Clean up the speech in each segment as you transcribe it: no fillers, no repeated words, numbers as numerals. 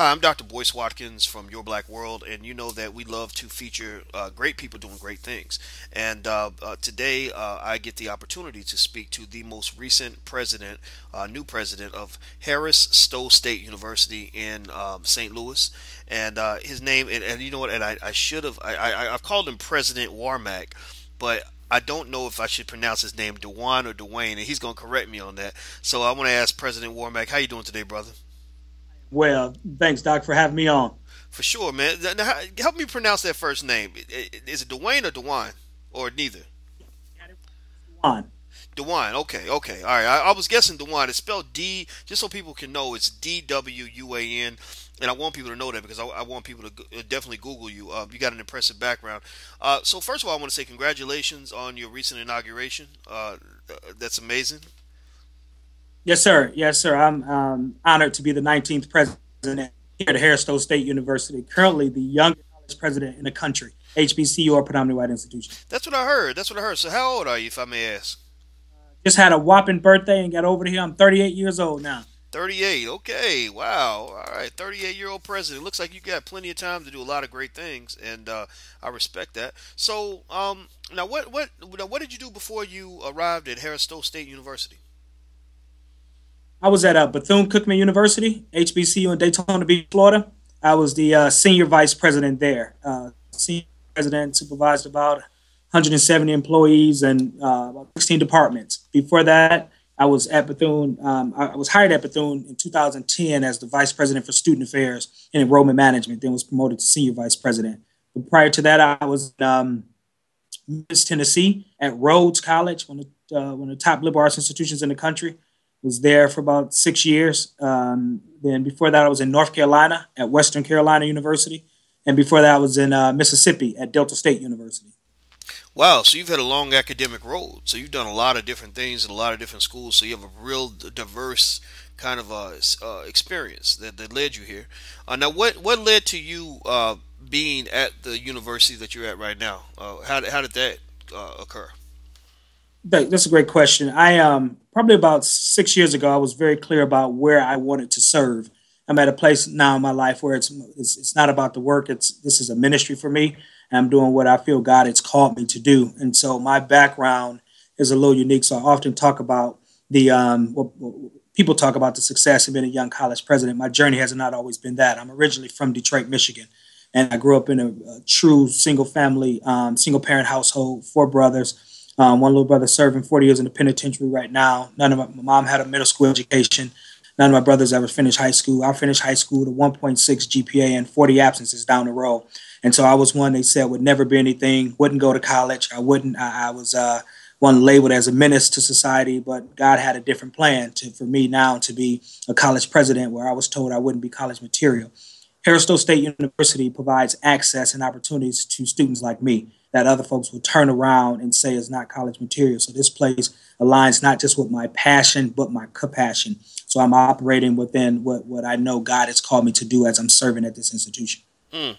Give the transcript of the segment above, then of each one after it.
Hi, I'm Dr. Boyce Watkins from Your Black World, and you know that we love to feature great people doing great things. And today I get the opportunity to speak to the most recent president, new president of Harris-Stowe State University in St. Louis. And his name, and you know what, and I should have, I've called him President Warmack, but I don't know if I should pronounce his name Dwaun or Dwayne, and he's going to correct me on that. So I want to ask President Warmack, how you doing today, brother? Well, thanks, Doc, for having me on. For sure, man. Now, help me pronounce that first name. Is it Dwayne or Dwayne? Or neither? On. Dwayne. Okay, okay. All right. I was guessing Dwayne. It's spelled D, just so people can know it's Dwuan. And I want people to know that because I want people to definitely Google you. You got an impressive background. So, first of all, I want to say congratulations on your recent inauguration. That's amazing. Yes, sir. Yes, sir. I'm honored to be the 19th president here at Harris-Stowe State University, currently the youngest college president in the country, HBCU or predominantly white institution. That's what I heard. That's what I heard. So, how old are you, if I may ask? Just had a whopping birthday and got over here. I'm 38 years old now. 38. Okay. Wow. All right. 38-year-old president. Looks like you got plenty of time to do a lot of great things, and I respect that. So, now what did you do before you arrived at Harris-Stowe State University? I was at Bethune-Cookman University, HBCU in Daytona Beach, Florida. I was the senior vice president there. Senior president supervised about 170 employees and about 16 departments. Before that, I was at Bethune. I was hired at Bethune in 2010 as the vice president for student affairs and enrollment management. Then was promoted to senior vice president. But prior to that, I was in Memphis, Tennessee, at Rhodes College, one of the top liberal arts institutions in the country. Was there for about 6 years. Then before that, I was in North Carolina at Western Carolina University. And before that, I was in Mississippi at Delta State University. Wow, so you've had a long academic road. So you've done a lot of different things in a lot of different schools. So you have a real diverse kind of experience that led you here. Now, what led to you being at the university that you're at right now? How did that occur? That's a great question. I probably about 6 years ago, I was very clear about where I wanted to serve. I'm at a place now in my life where it's not about the work. This is a ministry for me. And I'm doing what I feel God has called me to do. And so my background is a little unique. So I often talk about people talk about the success of being a young college president. My journey has not always been that. I'm originally from Detroit, Michigan, and I grew up in a true single family, single parent household, four brothers. One little brother serving 40 years in the penitentiary right now. My mom had a middle school education. None of my brothers ever finished high school. I finished high school with a 1.6 GPA and 40 absences down the road. And so I was one they said would never be anything, wouldn't go to college. I was one labeled as a menace to society, but God had a different plan for me now to be a college president where I was told I wouldn't be college material. Harris-Stowe State University provides access and opportunities to students like me that other folks will turn around and say is not college material. So this place aligns not just with my passion, but my compassion. So I'm operating within what I know God has called me to do as I'm serving at this institution. Mm.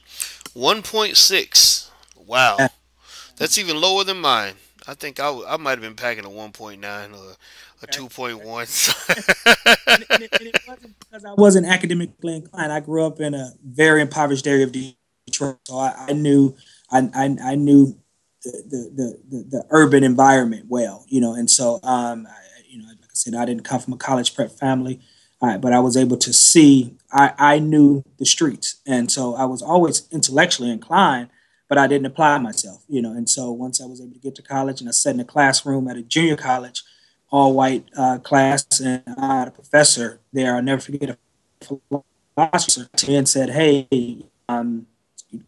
1.6. Wow. That's even lower than mine. I think I might have been packing a 1.9 or a Okay. 2.1. And it wasn't because I wasn't academically inclined. I grew up in a very impoverished area of Detroit, so I knew the urban environment well, and so like I said, I didn't come from a college prep family, but I was able to see. I knew the streets, and so I was always intellectually inclined, but I didn't apply myself. And so once I was able to get to college, and I sat in a classroom at a junior college, all white class, and I had a professor there. I'll never forget, a philosopher to me and said, "Hey."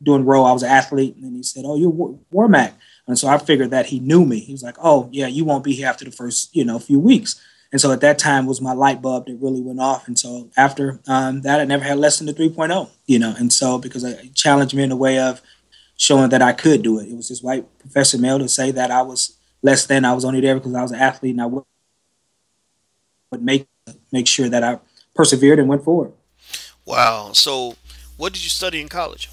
Doing row, I was an athlete, and he said, "Oh, you're Warmack," and so I figured that he knew me. He was like, "Oh, yeah, you won't be here after the first, few weeks." And so at that time was my light bulb that really went off. And so after that, I never had less than the 3.0, and so because it challenged me in a way of showing that I could do it. It was this white professor male to say that I was less than. I was only there because I was an athlete, and I would make sure that I persevered and went forward. Wow. So, what did you study in college?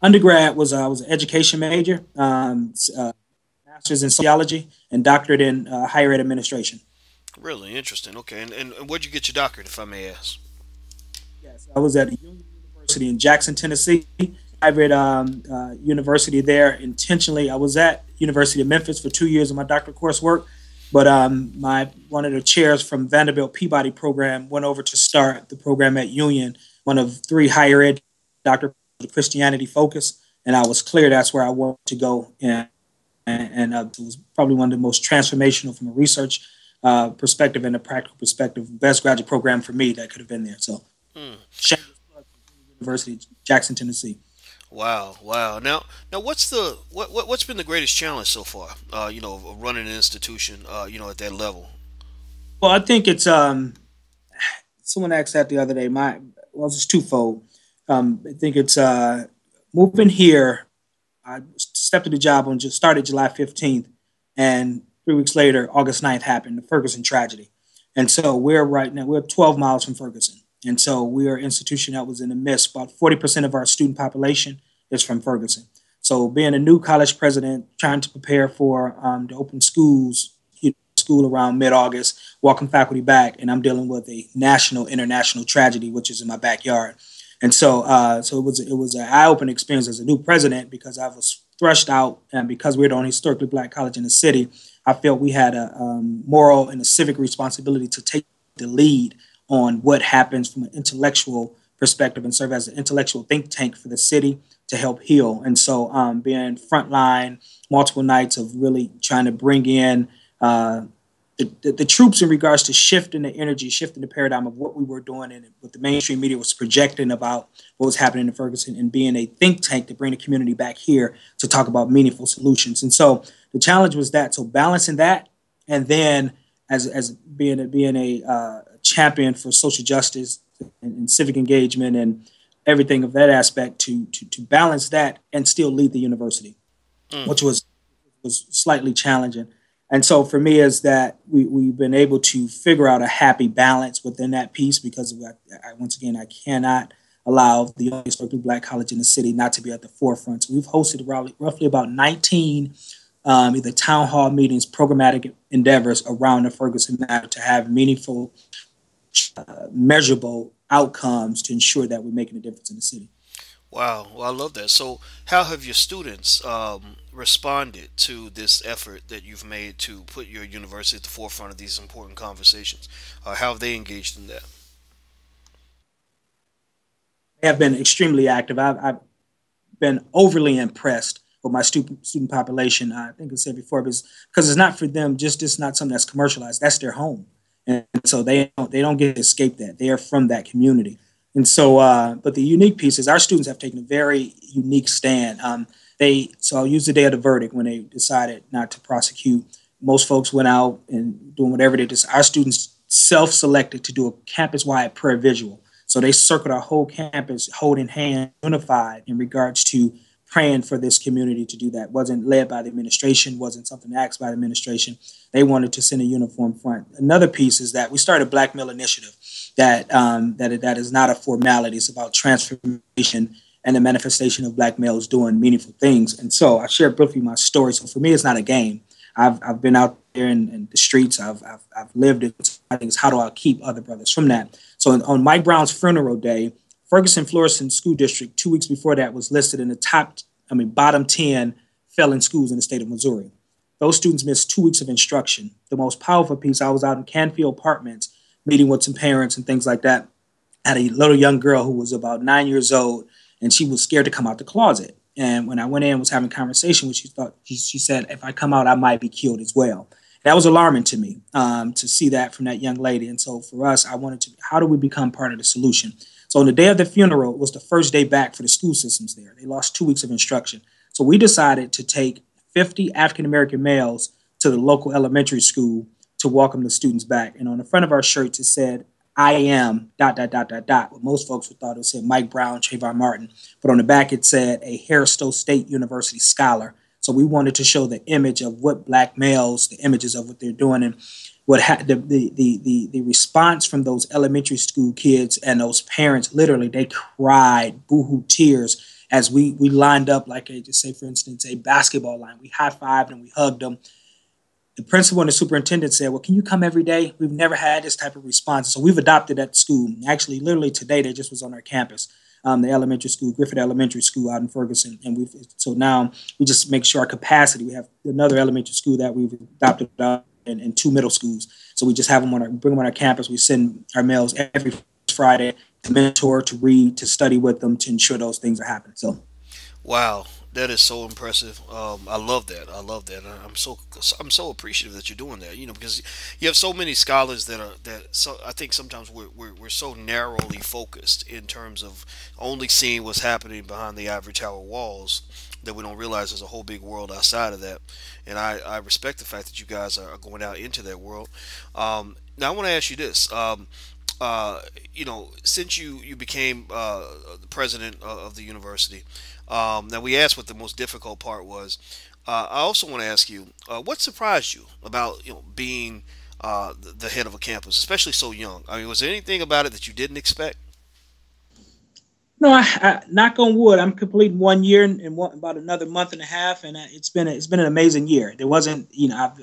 Undergrad was an education major, master's in sociology, and doctorate in higher ed administration. Really interesting. Okay. And where'd you get your doctorate, if I may ask? Yes, I was at Union University in Jackson, Tennessee, private university there. Intentionally, I was at University of Memphis for 2 years of my doctoral coursework, but my one of the chairs from Vanderbilt Peabody program went over to start the program at Union, one of three higher ed doctor Christianity focus, and I was clear that's where I wanted to go. And it was probably one of the most transformational from a research perspective and a practical perspective, best graduate program for me that could have been there. So, Mm. shameless plug for University, Jackson, Tennessee. Wow, wow. Now, what's been the greatest challenge so far? Of running an institution, at that level. Well, I think it's someone asked that the other day. It's twofold. I think it's moving here. I stepped to the job on just started July 15th, and 3 weeks later, August 9th happened, the Ferguson tragedy. And so we're 12 miles from Ferguson. And so we are an institution that was in the midst. About 40% of our student population is from Ferguson. So being a new college president, trying to prepare for the open schools, school around mid-August, welcome faculty back, and I'm dealing with a national, international tragedy, which is in my backyard. And so it was an eye-opening experience as a new president because I was thrust out, and because we're the only historically black college in the city, I felt we had a moral and a civic responsibility to take the lead on what happens from an intellectual perspective and serve as an intellectual think tank for the city to help heal. And so being frontline, multiple nights of really trying to bring in the troops in regards to shifting the energy, shifting the paradigm of what we were doing and what the mainstream media was projecting about what was happening in Ferguson, and being a think tank to bring the community back here to talk about meaningful solutions. And so the challenge was that. So balancing that, and then as being a champion for social justice and civic engagement and everything of that aspect to balance that and still lead the university, which was slightly challenging. And so for me is that we've been able to figure out a happy balance within that piece, because once again, I cannot allow the only historically black college in the city not to be at the forefront. So we've hosted roughly about 19 either town hall meetings, programmatic endeavors around the Ferguson matter to have meaningful, measurable outcomes to ensure that we're making a difference in the city. Wow, well, I love that. So, how have your students responded to this effort that you've made to put your university at the forefront of these important conversations? How have they engaged in that? They have been extremely active. I've been overly impressed with my student population. I think I said before, because it's not for them. Just it's not something that's commercialized. That's their home, and so they don't get to escape that. They are from that community. And so, but the unique piece is our students have taken a very unique stand. So I'll use the day of the verdict when they decided not to prosecute. Most folks went out and doing whatever they did. Our students self-selected to do a campus-wide prayer visual. So they circled our whole campus, holding hands, unified in regards to praying for this community to do that. Wasn't led by the administration, wasn't something asked by the administration. They wanted to send a uniform front. Another piece is that we started a Black Male Initiative that is not a formality. It's about transformation and the manifestation of Black males doing meaningful things. And so I shared briefly my story. So for me, it's not a game. I've been out there in the streets. I've lived it. I think it's how do I keep other brothers from that? So on Mike Brown's funeral day, Ferguson Florissant School District 2 weeks before that was listed in the bottom 10 failing schools in the state of Missouri. Those students missed 2 weeks of instruction. The most powerful piece, I was out in Canfield Apartments meeting with some parents and things like that. I had a little young girl who was about 9 years old, and she was scared to come out the closet. And when I went in and was having a conversation with, she said, if I come out, I might be killed as well. That was alarming to me to see that from that young lady. And so for us, how do we become part of the solution? So on the day of the funeral, it was the first day back for the school systems there. They lost 2 weeks of instruction. So we decided to take 50 African-American males to the local elementary school to welcome the students back. And on the front of our shirts, it said, I am ... What most folks would thought it said Mike Brown, Trayvon Martin. But on the back, it said a Harris-Stowe State University scholar. So we wanted to show the image of what Black males, the images of what they're doing, and what the response from those elementary school kids and those parents. Literally, they cried boohoo tears as we lined up, like just say, for instance, a basketball line. We high-fived and we hugged them. The principal and the superintendent said, well, can you come every day? We've never had this type of response. So we've adopted that school. Actually, literally today, they just was on our campus, the elementary school, Griffith Elementary School out in Ferguson. And so now we just make sure our capacity, we have another elementary school that we've adopted and two middle schools. So we just have them bring them on our campus. We send our males every Friday to mentor, to read, to study with them, to ensure those things are happening. So, Wow, that is so impressive. I love that. I love that. I'm so appreciative that you're doing that. Because you have so many scholars that. So I think sometimes we're so narrowly focused in terms of only seeing what's happening behind the ivory tower walls that we don't realize there's a whole big world outside of that. And I respect the fact that you guys are going out into that world. Now I want to ask you this. Since you became the president of the university, now we asked what the most difficult part was. I also want to ask you, what surprised you about being the head of a campus, especially so young? I mean, was there anything about it that you didn't expect? no, knock on wood, I'm completing 1 year and about another month and a half, and it's been an amazing year. There wasn't,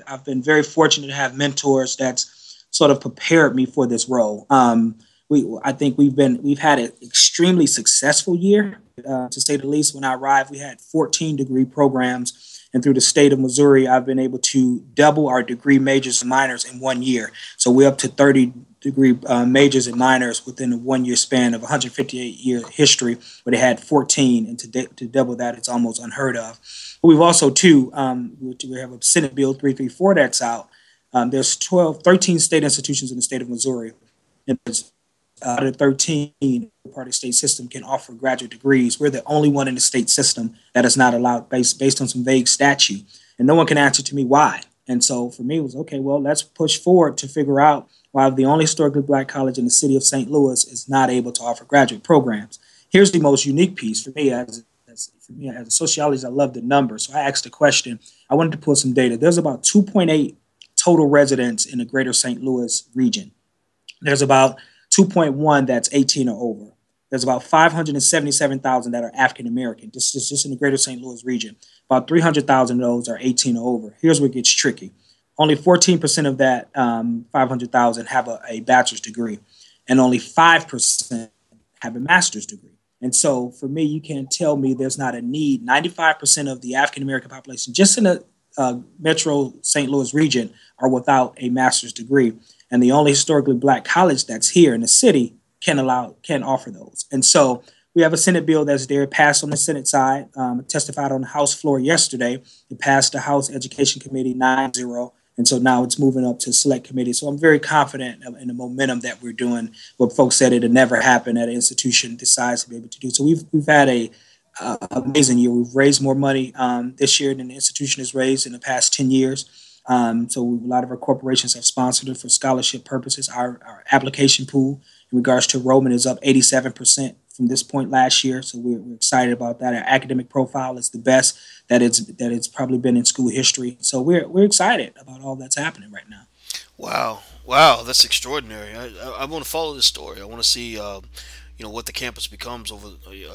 I've been very fortunate to have mentors that's sort of prepared me for this role. I think we've had an extremely successful year, to say the least. When I arrived, we had 14 degree programs, and through the state of Missouri, I've been able to double our degree majors and minors in 1 year. So we're up to 30 degree majors and minors within a 1 year span of 158-year history, where they had 14, and to double that, it's almost unheard of. But we've also, too, we have a Senate Bill 334 that's out. There's 13 state institutions in the state of Missouri, and out of 13, the party state system can offer graduate degrees. We're the only one in the state system that is not allowed based on some vague statute. And no one can answer to me why. And so for me, it was, okay, well, let's push forward to figure out why the only historically black college in the city of St. Louis is not able to offer graduate programs. Here's the most unique piece for me as a sociologist. I love the numbers. So I asked a question. I wanted to pull some data. There's about 2.8 total residents in the greater St. Louis region. There's about 2.1 that's 18 or over. There's about 577,000 that are African American. This is just in the greater St. Louis region. About 300,000 of those are 18 or over. Here's where it gets tricky. Only 14% of that 500,000 have a bachelor's degree, and only 5% have a master's degree. And so for me, you can't tell me there's not a need. 95% of the African American population just in the metro St. Louis region are without a master's degree. And the only historically black college that's here in the city can offer those. And so we have a Senate bill that's there, passed on the Senate side, testified on the House floor yesterday. It passed the House Education Committee 9-0. And so now it's moving up to select committee. So I'm very confident in the momentum that we're doing. What folks said it'd never happen at an institution decides to be able to do. So we've had a amazing year. We've raised more money this year than the institution has raised in the past 10 years. So a lot of our corporations have sponsored it for scholarship purposes. Our application pool in regards to enrollment is up 87% from this point last year. So we're excited about that. Our academic profile is the best that it's probably been in school history. So we're excited about all that's happening right now. Wow, that's extraordinary. I want to follow this story. I want to see what the campus becomes over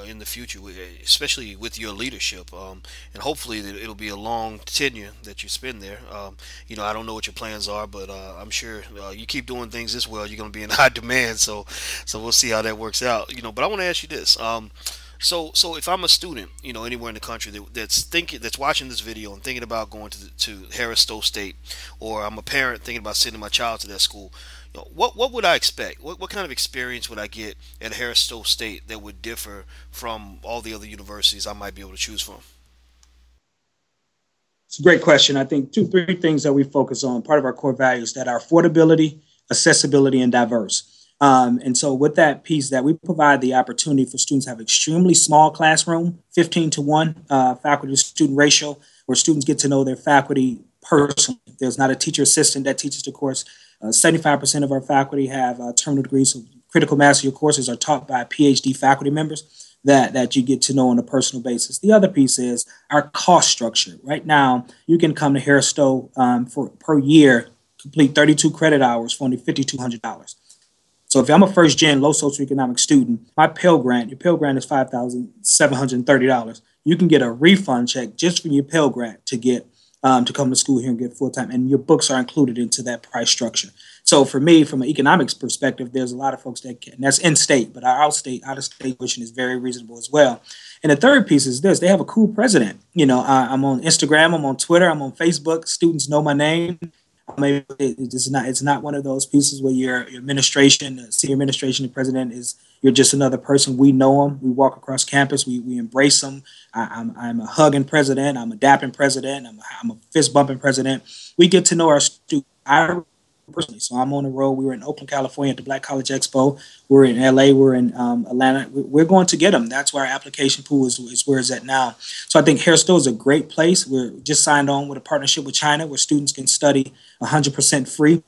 in the future, especially with your leadership, and hopefully it'll be a long tenure that you spend there. I don't know what your plans are, but I'm sure you keep doing things this well, you're going to be in high demand. So we'll see how that works out. But I want to ask you this. So if I'm a student, anywhere in the country that's watching this video and thinking about going to Harris-Stowe State, or I'm a parent thinking about sending my child to that school, what would I expect? What kind of experience would I get at Harris-Stowe State that would differ from all the other universities I might be able to choose from? It's a great question. I think 3 things that we focus on, part of our core values, that are affordability, accessibility, and diverse. And so with that piece, that we provide the opportunity for students to have extremely small classroom, 15-to-1 faculty to student ratio, where students get to know their faculty personally. There's not a teacher assistant that teaches the course. 75% of our faculty have terminal degrees, so critical mass of your courses are taught by PhD faculty members that you get to know on a personal basis. The other piece is our cost structure. Right now, you can come to Harris-Stowe for per year, complete 32 credit hours for only $5,200. So if I'm a first-gen low socioeconomic student, your Pell Grant is $5,730. You can get a refund check just from your Pell Grant to get to come to school here and get full time, and your books are included into that price structure. So for me, from an economics perspective, there's a lot of folks that can. And that's in state, but our out of state tuition is very reasonable as well. And the third piece is this: they have a cool president. I'm on Instagram, I'm on Twitter, I'm on Facebook. Students know my name. Maybe it's not one of those pieces where your administration, senior administration, the president is you're just another person. We know them. We walk across campus. We embrace them. I'm a hugging president. I'm a dapping president. I'm a fist bumping president. We get to know our students. I personally, so I'm on the road. We were in Oakland, California at the Black College Expo. We're in LA. We're in Atlanta. We're going to get them. That's why our application pool is where it's at now. So I think Harris-Stowe is a great place. We're just signed on with a partnership with China where students can study 100% free.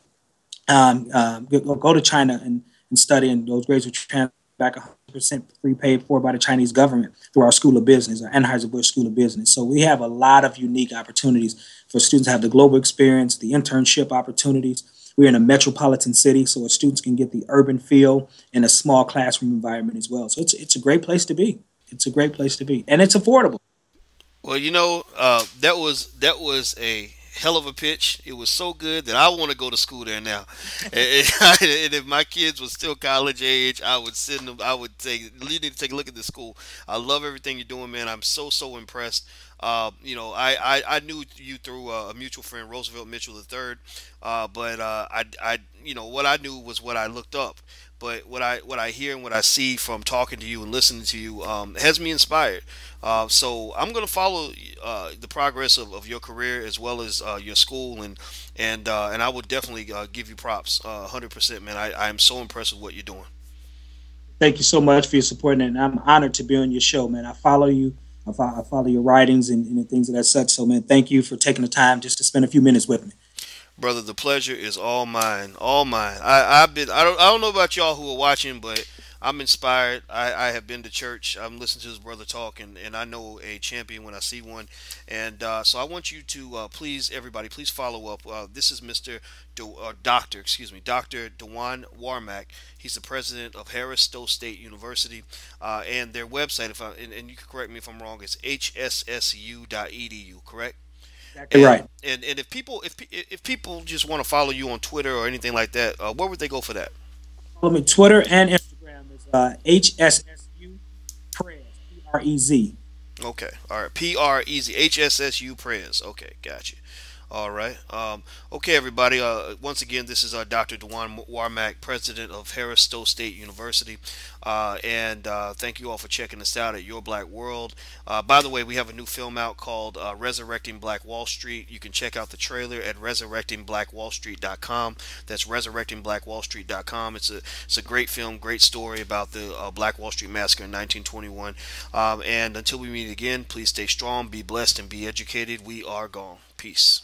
Go to China and study, and those grades will transfer back 100% free, paid for by the Chinese government through our School of Business, our Anheuser-Busch School of Business. So we have a lot of unique opportunities for students to have the global experience, the internship opportunities. We're in a metropolitan city, so our students can get the urban feel in a small classroom environment as well. So it's a great place to be. It's a great place to be, and it's affordable. Well, that was a hell of a pitch. It was so good that I want to go to school there now. And if my kids were still college age, I would send them. I would say, you need to take a look at this school. I love everything you're doing, man. I'm so impressed. I knew you through a mutual friend, Roosevelt Mitchell III, but what I knew was what I looked up. But what I hear and what I see from talking to you and listening to you has me inspired. So I'm going to follow the progress of your career as well as your school, and I would definitely give you props, 100%, man. I am so impressed with what you're doing. Thank you so much for your support, and I'm honored to be on your show, man. I follow you. I follow your writings and things of that such. So, man, thank you for taking the time just to spend a few minutes with me. Brother, the pleasure is all mine, all mine. I don't know about y'all who are watching, but I'm inspired. I have been to church. I'm listening to this brother talk, and I know a champion when I see one. And so I want you to please, everybody, please follow up. This is Dr. Dwaun Warmack. He's the president of Harris-Stowe State University, and their website, and you can correct me if I'm wrong, is hssu.edu, correct? Exactly And right. and if people just want to follow you on Twitter or anything like that, where would they go for that? Follow me Twitter and Instagram is HSSU Prez, Prez. Okay, all right. PREZ HSSU Prez. Okay, gotcha. All right. Okay, everybody. Once again, this is Dr. Dwaun Warmack, president of Harris-Stowe State University, and thank you all for checking us out at Your Black World. By the way, we have a new film out called Resurrecting Black Wall Street. You can check out the trailer at resurrectingblackwallstreet.com. That's resurrectingblackwallstreet.com. It's a great film, great story about the Black Wall Street massacre in 1921. And until we meet again, please stay strong, be blessed, and be educated. We are gone. Peace.